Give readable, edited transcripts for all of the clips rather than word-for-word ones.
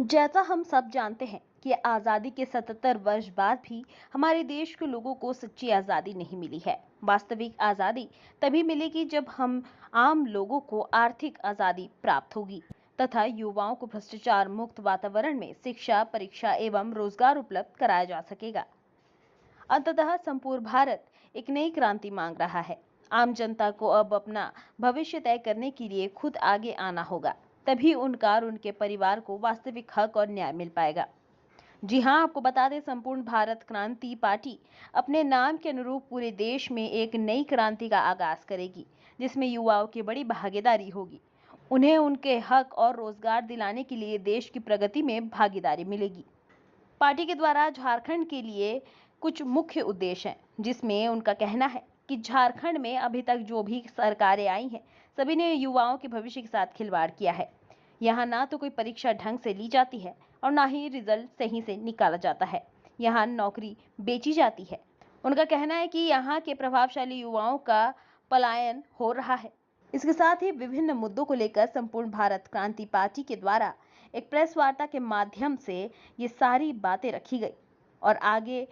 जैसा हम सब जानते हैं कि आज़ादी के 77 वर्ष बाद भी हमारे देश के लोगों को सच्ची आज़ादी नहीं मिली है। वास्तविक आज़ादी तभी मिलेगी जब हम आम लोगों को आर्थिक आज़ादी प्राप्त होगी तथा युवाओं को भ्रष्टाचार मुक्त वातावरण में शिक्षा, परीक्षा एवं रोजगार उपलब्ध कराया जा सकेगा। अंततः संपूर्ण भारत एक नई क्रांति मांग रहा है। आम जनता को अब अपना भविष्य तय करने के लिए खुद आगे आना होगा, तभी उनका और उनके परिवार को वास्तविक हक और न्याय मिल पाएगा। जी हां, आपको बता दें, संपूर्ण भारत क्रांति पार्टी अपने नाम के अनुरूप पूरे देश में एक नई क्रांति का आगाज करेगी, जिसमें युवाओं की बड़ी भागीदारी होगी। उन्हें उनके हक और रोजगार दिलाने के लिए देश की प्रगति में भागीदारी मिलेगी। पार्टी के द्वारा झारखंड के लिए कुछ मुख्य उद्देश्य हैं, जिसमें उनका कहना है कि झारखंड में अभी तक जो भी सरकारें आई हैं, सभी ने युवाओं के भविष्य के साथ खिलवाड़ किया है। यहाँ ना तो कोई परीक्षा ढंग से ली जाती है और ना ही रिजल्ट सही से निकाला जाता है। यहाँ नौकरी बेची जाती है। उनका कहना है कि यहाँ के प्रभावशाली युवाओं का पलायन हो रहा है। इसके साथ ही विभिन्न मुद्दों को लेकर संपूर्ण भारत क्रांति पार्टी के द्वारा एक प्रेस वार्ता के माध्यम से ये सारी बातें रखी गई और आगे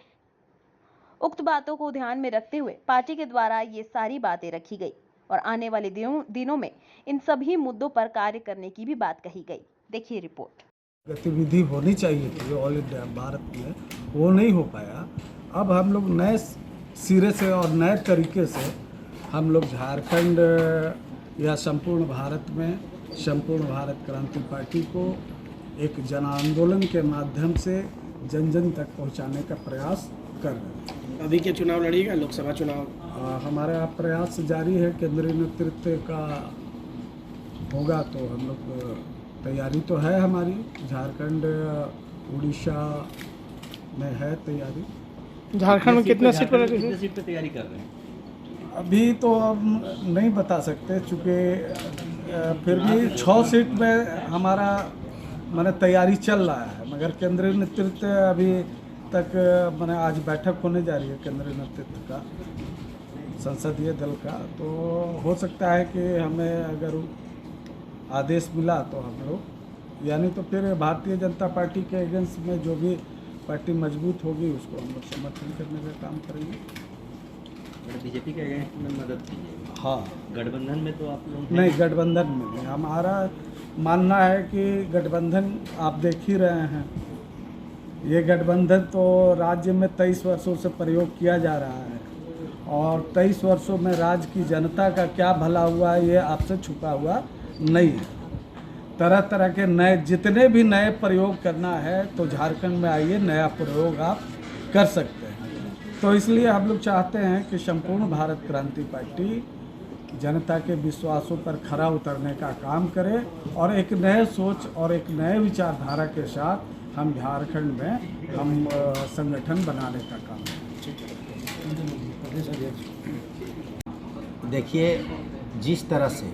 उक्त बातों को ध्यान में रखते हुए पार्टी के द्वारा ये सारी बातें रखी गई और आने वाले दिनों में इन सभी मुद्दों पर कार्य करने की भी बात कही गई। देखिए रिपोर्ट। गतिविधि होनी चाहिए थी ऑल इंडिया भारत में, वो नहीं हो पाया। अब हम लोग नए सिरे से और नए तरीके से हम लोग झारखंड या संपूर्ण भारत में संपूर्ण भारत क्रांति पार्टी को एक जन आंदोलन के माध्यम से जन जन तक पहुंचाने का प्रयास कर रहे हैं। अभी के चुनाव लड़िएगा, लोकसभा चुनाव? हमारा प्रयास जारी है। केंद्रीय नेतृत्व का होगा तो हम लोग तैयारी तो है हमारी। झारखंड, उड़ीसा में है तैयारी। झारखंड में कितने सीट पर तैयारी कर रहे हैं? अभी तो हम नहीं बता सकते, चूँकि फिर भी 6 सीट में हमारा माने तैयारी चल रहा है, मगर केंद्रीय नेतृत्व अभी तक माने आज बैठक होने जा रही है केंद्रीय नेतृत्व का, संसदीय दल का। तो हो सकता है कि हमें अगर आदेश मिला तो हम लोग, यानी तो फिर भारतीय जनता पार्टी के अगेंस्ट में जो भी पार्टी मजबूत होगी उसको हम लोग समर्थन करने का काम करेंगे। बीजेपी के अगेंस्ट में मदद कीजिए। हाँ, गठबंधन में तो आप लोग नहीं, गठबंधन में नहीं। हमारा मानना है कि गठबंधन आप देख ही रहे हैं, ये गठबंधन तो राज्य में 23 वर्षों से प्रयोग किया जा रहा है और 23 वर्षों में राज्य की जनता का क्या भला हुआ है ये आपसे छुपा हुआ नहीं है। तरह तरह के नए जितने भी नए प्रयोग करना है तो झारखंड में आइए, नया प्रयोग आप कर सकते हैं। तो इसलिए हम लोग चाहते हैं कि संपूर्ण भारत क्रांति पार्टी जनता के विश्वासों पर खरा उतरने का काम करे और एक नए सोच और एक नए विचारधारा के साथ हम झारखंड में हम संगठन बनाने का काम करें। देखिए, जिस तरह से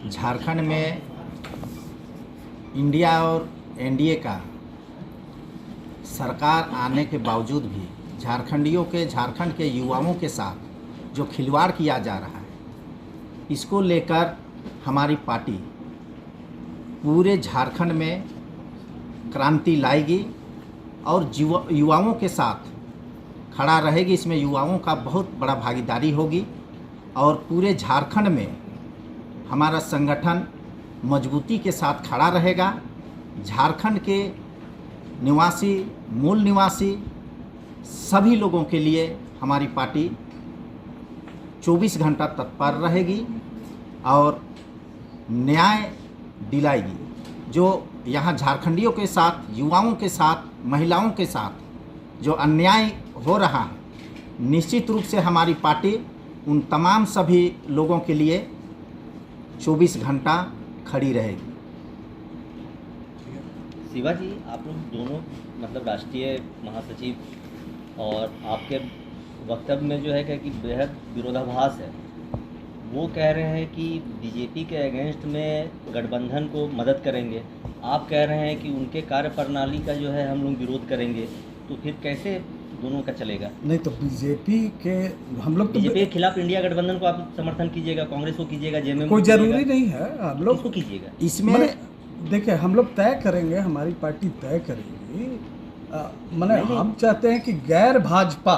झारखंड में इंडिया और एनडीए का सरकार आने के बावजूद भी झारखंड के युवाओं के साथ जो खिलवाड़ किया जा रहा है, इसको लेकर हमारी पार्टी पूरे झारखंड में क्रांति लाएगी और युवाओं के साथ खड़ा रहेगी। इसमें युवाओं का बहुत बड़ा भागीदारी होगी और पूरे झारखंड में हमारा संगठन मजबूती के साथ खड़ा रहेगा। झारखंड के निवासी, मूल निवासी सभी लोगों के लिए हमारी पार्टी 24 घंटा तत्पर रहेगी और न्याय दिलाएगी। जो यहाँ झारखंडियों के साथ, युवाओं के साथ, महिलाओं के साथ जो अन्याय हो रहा है, निश्चित रूप से हमारी पार्टी उन तमाम सभी लोगों के लिए 24 घंटा खड़ी रहेगी। शिवा जी, आप लोग दोनों मतलब राष्ट्रीय महासचिव और आपके वक्तव्य में जो है कि बेहद विरोधाभास है। वो कह रहे हैं कि बीजेपी के अगेंस्ट में गठबंधन को मदद करेंगे, आप कह रहे हैं कि उनके कार्यप्रणाली का जो है हम लोग विरोध करेंगे, तो फिर कैसे दोनों का चलेगा? नहीं तो बीजेपी के हम लोग बीजेपी के खिलाफ इंडिया गठबंधन को आप समर्थन कीजिएगा, कांग्रेस को कीजिएगा, जेएमएम कोई जरूरी नहीं है। हम लोग को कीजिएगा। इसमें देखिए हम लोग तय करेंगे, हमारी पार्टी तय करेगी। माने हम चाहते हैं कि गैर भाजपा,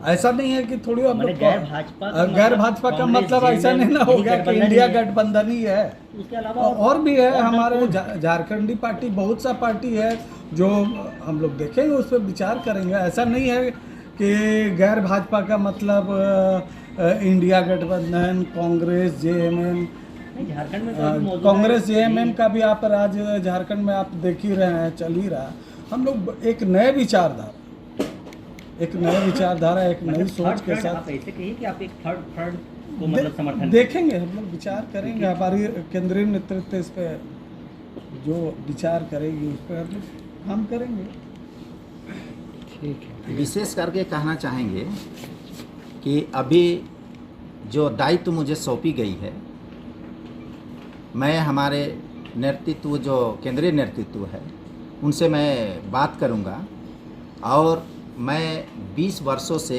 ऐसा नहीं है कि थोड़ी हम माने लोग गैर गैर भाजपा का भाजपा का कांग्रेस, मतलब ऐसा नहीं ना हो यही गया कि गठबंधन इंडिया ही है। गठबंधन ही है। उसके अलावा और भी है और हमारे दल झारखंडी पार्टी, बहुत सा पार्टी है जो हम लोग देखेंगे, उस पर विचार करेंगे। ऐसा नहीं है कि गैर भाजपा का मतलब इंडिया गठबंधन, कांग्रेस, जेएमएम, नहीं, झारखंड में तो अभी मौजूदा कांग्रेस जेएमएम यही- का भी आप राज्य झारखंड में आप देख ही रहे हैं, चल ही रहा। हम लोग एक नए विचारधारा, एक नई सोच के थर्ड साथ आप ऐसे कहिए कि आप एक थर्ड को मतलब समर्थन देखेंगे, हम लोग विचार करेंगे। हमारी केंद्रीय नेतृत्व इस पे जो विचार करेगी उस पर हम लोग काम करेंगे। ठीक है। विशेष करके कहना चाहेंगे कि अभी जो दायित्व मुझे सौंपी गई है, मैं हमारे नेतृत्व जो केंद्रीय नेतृत्व है उनसे मैं बात करूंगा। और मैं 20 वर्षों से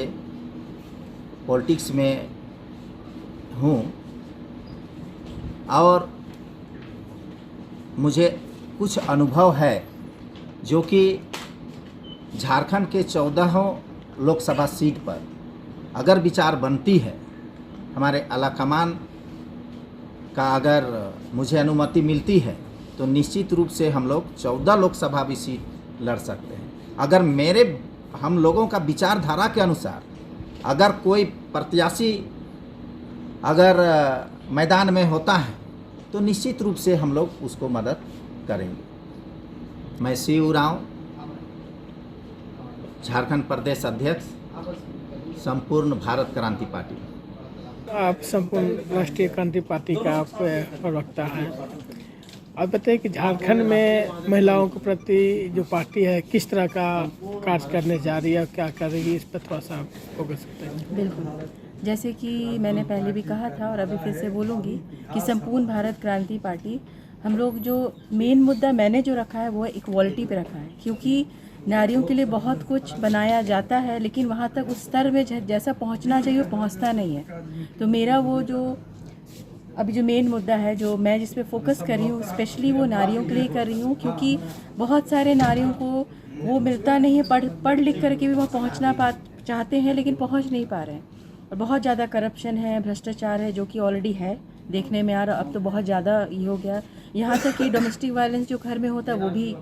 पॉलिटिक्स में हूँ और मुझे कुछ अनुभव है जो कि झारखंड के 14 लोकसभा सीट पर अगर विचार बनती है, हमारे आलाकमान का अगर मुझे अनुमति मिलती है तो निश्चित रूप से हम लोग 14 लोकसभा भी सीट लड़ सकते हैं। अगर हम लोगों का विचारधारा के अनुसार अगर कोई प्रत्याशी अगर मैदान में होता है तो निश्चित रूप से हम लोग उसको मदद करेंगे। मैं सी उरांव, झारखंड प्रदेश अध्यक्ष, संपूर्ण भारत क्रांति पार्टी। आप संपूर्ण राष्ट्रीय क्रांति पार्टी का आप प्रवक्ता हैं। आप बताइए कि झारखंड में महिलाओं के प्रति जो पार्टी है किस तरह का कार्य करने जा रही है और क्या करेगी, इस पर थोड़ा सा फोकस करते हैं। बिल्कुल, जैसे कि मैंने पहले भी कहा था और अभी फिर से बोलूँगी कि संपूर्ण भारत क्रांति पार्टी, हम लोग जो मेन मुद्दा मैंने जो रखा है वो है इक्वालिटी पे रखा है, क्योंकि नारियों के लिए बहुत कुछ बनाया जाता है लेकिन वहाँ तक उस स्तर में जैसा पहुँचना चाहिए वो पहुँचता नहीं है। तो मेरा वो जो अभी जो मेन मुद्दा है जो मैं जिस पे फोकस कर रही हूँ, स्पेशली वो नारियों के लिए कर रही हूँ, क्योंकि बहुत सारे नारियों को वो मिलता नहीं है, पढ़ लिख करके भी वहाँ पहुँचना चाहते हैं लेकिन पहुँच नहीं पा रहे हैं। और बहुत ज़्यादा करप्शन है, भ्रष्टाचार है, जो कि ऑलरेडी है, देखने में आ रहा, अब तो बहुत ज़्यादा ये हो गया। यहाँ तक कि डोमेस्टिक वायलेंस जो घर में होता है वो भी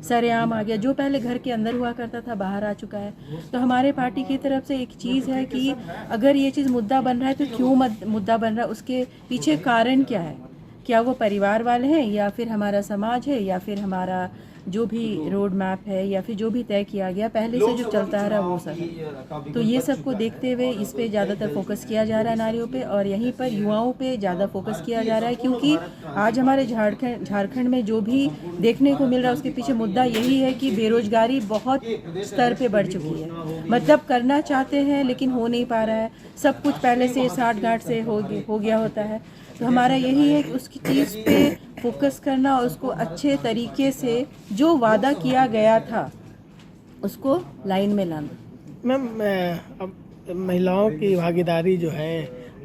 सरेआम आ गया, जो पहले घर के अंदर हुआ करता था बाहर आ चुका है। तो हमारे पार्टी की तरफ से एक चीज़ है कि अगर ये चीज़ मुद्दा बन रहा है तो क्यों मुद्दा बन रहा है, उसके पीछे कारण क्या है। क्या वो परिवार वाले हैं या फिर हमारा समाज है या फिर हमारा जो भी रोड मैप है या फिर जो भी तय किया गया पहले से जो चलता आ रहा वो सब है। तो ये सब को देखते हुए इस पे ज़्यादातर फोकस किया जा रहा है नारियों पे, और यहीं पर युवाओं पे ज़्यादा फोकस किया जा रहा है, क्योंकि आज हमारे झारखंड में जो भी देखने को मिल रहा है उसके पीछे मुद्दा यही है कि बेरोजगारी बहुत स्तर पे बढ़ चुकी है। मतलब करना चाहते हैं लेकिन हो नहीं पा रहा है, सब कुछ पहले से साठ गांठ से हो गया होता है। तो हमारा यही है कि उसकी चीज़ पे फोकस करना और उसको अच्छे तरीके से जो वादा किया गया था उसको लाइन में लाना। मैम, अब महिलाओं की भागीदारी जो है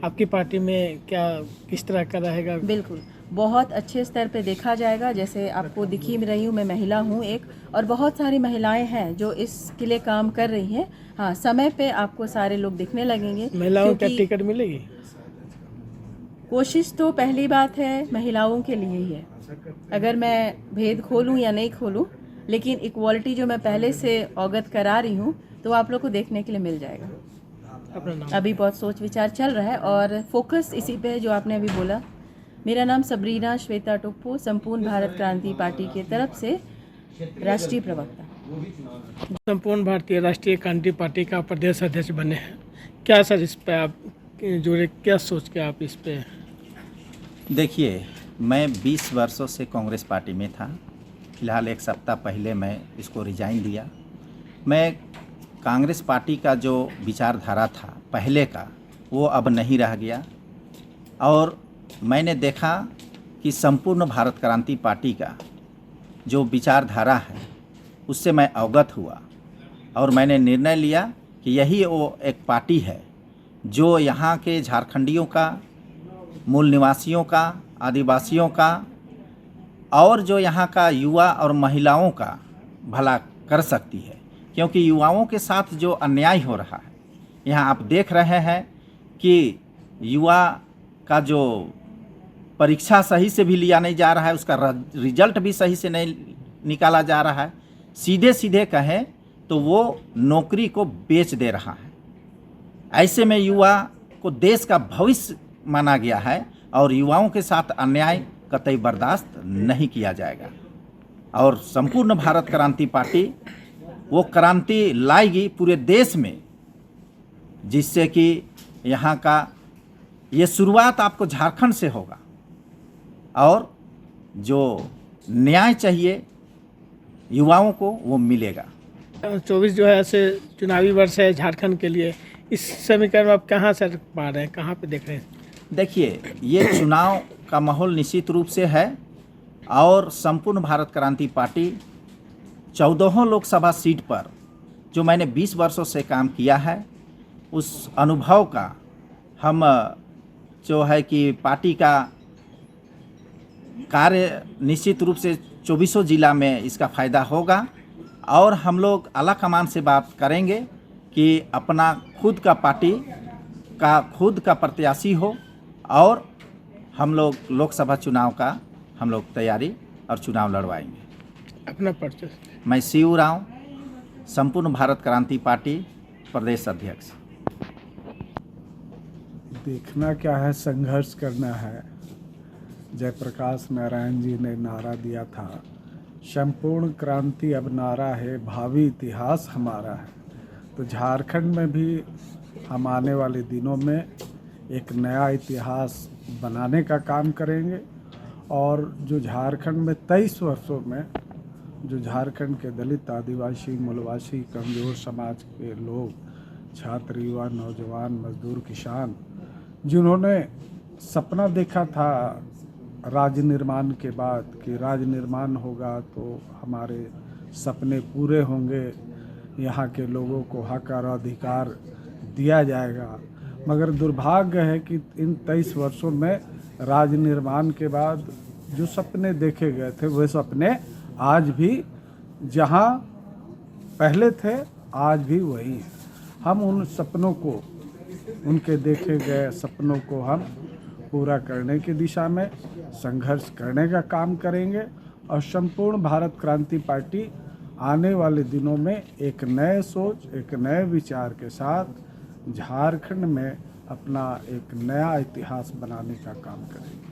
आपकी पार्टी में क्या किस तरह का रहेगा? बिल्कुल, बहुत अच्छे स्तर पे देखा जाएगा। जैसे आपको दिख ही रही हूँ, मैं महिला हूँ एक, और बहुत सारी महिलाएं हैं जो इसके लिए काम कर रही हैं। हाँ, समय पे आपको सारे लोग दिखने लगेंगे। महिलाओं को क्योंकि टिकट मिलेगी? कोशिश तो पहली बात है महिलाओं के लिए ही है, अगर मैं भेद खोलूं या नहीं खोलूं, लेकिन इक्वालिटी जो मैं पहले से अवगत करा रही हूं तो आप लोग को देखने के लिए मिल जाएगा। अपना नाम। अभी बहुत सोच विचार चल रहा है और फोकस इसी पे है जो आपने अभी बोला। मेरा नाम सबरीना श्वेता टोप्पो, संपूर्ण भारत क्रांति पार्टी की तरफ से राष्ट्रीय प्रवक्ता। संपूर्ण भारतीय राष्ट्रीय क्रांति पार्टी का प्रदेश अध्यक्ष बने हैं, क्या सर इस पे आप जुड़े, क्या सोच के आप इस पे? देखिए, मैं 20 वर्षों से कांग्रेस पार्टी में था। फिलहाल एक सप्ताह पहले मैं इसको रिजाइन दिया। मैं कांग्रेस पार्टी का जो विचारधारा था पहले का वो अब नहीं रह गया, और मैंने देखा कि संपूर्ण भारत क्रांति पार्टी का जो विचारधारा है उससे मैं अवगत हुआ, और मैंने निर्णय लिया कि यही वो एक पार्टी है जो यहाँ के झारखंडियों का, मूल निवासियों का, आदिवासियों का और जो यहाँ का युवा और महिलाओं का भला कर सकती है, क्योंकि युवाओं के साथ जो अन्याय हो रहा है, यहाँ आप देख रहे हैं कि युवा का जो परीक्षा सही से भी लिया नहीं जा रहा है, उसका रिजल्ट भी सही से नहीं निकाला जा रहा है, सीधे सीधे कहें तो वो नौकरी को बेच दे रहा है। ऐसे में युवा को देश का भविष्य माना गया है और युवाओं के साथ अन्याय कतई बर्दाश्त नहीं किया जाएगा। और संपूर्ण भारत क्रांति पार्टी वो क्रांति लाएगी पूरे देश में, जिससे कि यहाँ का ये शुरुआत आपको झारखंड से होगा और जो न्याय चाहिए युवाओं को वो मिलेगा। 24 जो है ऐसे चुनावी वर्ष है झारखंड के लिए, इस समीकरण में आप कहाँ से पा रहे हैं, कहाँ पे देख रहे हैं? देखिए, ये चुनाव का माहौल निश्चित रूप से है और संपूर्ण भारत क्रांति पार्टी 14 लोकसभा सीट पर जो मैंने 20 वर्षों से काम किया है, उस अनुभव का हम जो है कि पार्टी का कार्य निश्चित रूप से 24 जिला में इसका फ़ायदा होगा और हम लोग आला कमान से बात करेंगे कि अपना खुद का पार्टी का खुद का प्रत्याशी हो और हम लोग लोकसभा चुनाव का हम लोग तैयारी और चुनाव लड़वाएंगे। अपना परिचय। मैं शिव राव, संपूर्ण भारत क्रांति पार्टी प्रदेश अध्यक्ष। देखना क्या है, संघर्ष करना है। जयप्रकाश नारायण जी ने नारा दिया था, संपूर्ण क्रांति अब नारा है, भावी इतिहास हमारा है। तो झारखंड में भी हम आने वाले दिनों में एक नया इतिहास बनाने का काम करेंगे और जो झारखंड में 23 वर्षों में जो झारखंड के दलित, आदिवासी, मूलवासी, कमजोर समाज के लोग, छात्र, युवा, नौजवान, मजदूर, किसान, जिन्होंने सपना देखा था राज्य निर्माण के बाद कि राज्य निर्माण होगा तो हमारे सपने पूरे होंगे, यहाँ के लोगों को हक और अधिकार दिया जाएगा। मगर दुर्भाग्य है कि इन 23 वर्षों में राज्य निर्माण के बाद जो सपने देखे गए थे वे सपने आज भी जहाँ पहले थे आज भी वही हैं। हम उन सपनों को, उनके देखे गए सपनों को हम पूरा करने की दिशा में संघर्ष करने का काम करेंगे और संपूर्ण भारत क्रांति पार्टी आने वाले दिनों में एक नए सोच, एक नए विचार के साथ झारखंड में अपना एक नया इतिहास बनाने का काम करेंगे।